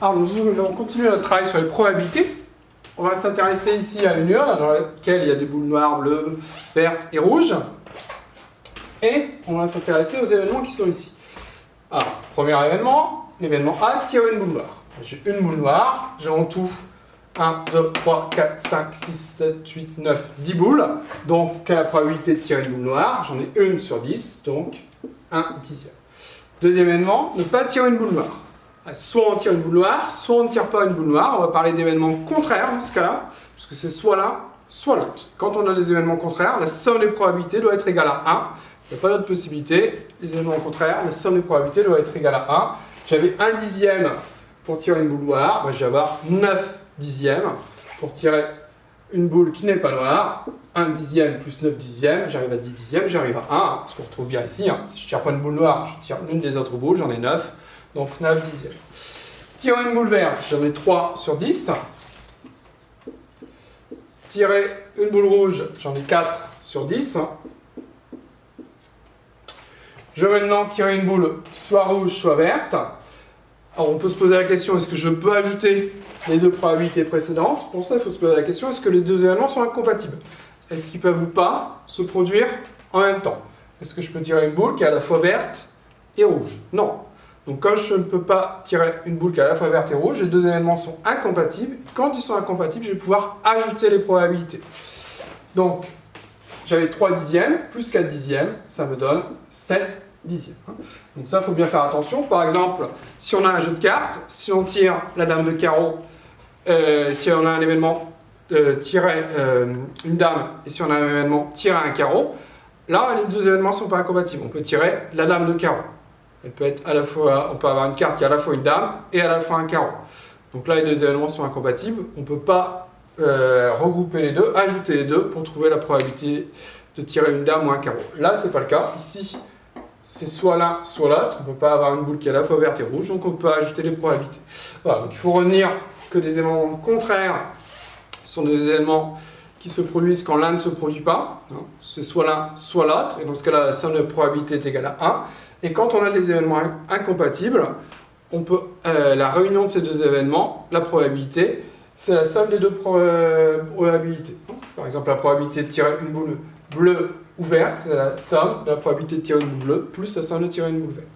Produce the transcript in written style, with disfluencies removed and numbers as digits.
Alors nous allons continuer notre travail sur les probabilités. On va s'intéresser ici à une urne dans laquelle il y a des boules noires, bleues, vertes et rouges. Et on va s'intéresser aux événements qui sont ici. Alors, premier événement, l'événement A, tirer une boule noire. J'ai une boule noire, j'ai en tout 1, 2, 3, 4, 5, 6, 7, 8, 9, 10 boules. Donc, quelle est la probabilité de tirer une boule noire? J'en ai une sur 10, donc 1 dixième. Deuxième événement, ne pas tirer une boule noire. Soit on tire une boule noire, soit on ne tire pas une boule noire. On va parler d'événements contraires dans ce cas-là, parce que c'est soit l'un, soit l'autre. Quand on a des événements contraires, la somme des probabilités doit être égale à 1. Il n'y a pas d'autre possibilité. Les événements contraires, la somme des probabilités doit être égale à 1. J'avais 1 dixième pour tirer une boule noire, je vais avoir 9 dixièmes pour tirer une boule qui n'est pas noire. 1 dixième plus 9 dixièmes, j'arrive à 10 dixièmes, j'arrive à 1, ce qu'on retrouve bien ici. Si je ne tire pas une boule noire, je tire l'une des autres boules, j'en ai 9, donc 9 dixièmes. Tirer une boule verte, j'en ai 3 sur 10. Tirer une boule rouge, j'en ai 4 sur 10. Je vais maintenant tirer une boule soit rouge, soit verte. Alors on peut se poser la question, est-ce que je peux ajouter les deux probabilités précédentes? Pour ça, il faut se poser la question, est-ce que les deux événements sont incompatibles? Est-ce qu'ils peuvent ou pas se produire en même temps? Est-ce que je peux tirer une boule qui est à la fois verte et rouge? Non. Donc comme je ne peux pas tirer une boule qui est à la fois verte et rouge, les deux événements sont incompatibles. Quand ils sont incompatibles, je vais pouvoir ajouter les probabilités. Donc, j'avais 3 dixièmes plus 4 dixièmes, ça me donne 7 dixièmes. Donc ça, il faut bien faire attention. Par exemple, si on a un jeu de cartes, si on tire la dame de carreau, si on a un événement tirer une dame, et si on a un événement tirer un carreau, là, les deux événements ne sont pas incompatibles. On peut tirer la dame de carreau. Elle peut être à la fois, on peut avoir une carte qui est à la fois une dame et à la fois un carreau. Donc là, les deux événements sont incompatibles. On ne peut pas regrouper les deux, ajouter les deux pour trouver la probabilité de tirer une dame ou un carreau. Là, ce n'est pas le cas. Ici, c'est soit l'un, soit l'autre. On ne peut pas avoir une boule qui est à la fois verte et rouge, donc on peut ajouter les probabilités. Voilà, donc il faut retenir que des événements contraires sont des événements qui se produisent quand l'un ne se produit pas. C'est soit l'un, soit l'autre. Et dans ce cas-là, la somme de probabilité est égale à 1. Et quand on a des événements incompatibles, on peut, la réunion de ces deux événements, la probabilité, c'est la somme des deux probabilités. Par exemple, la probabilité de tirer une boule bleue ou verte, c'est la somme de la probabilité de tirer une boule bleue plus la somme de tirer une boule verte.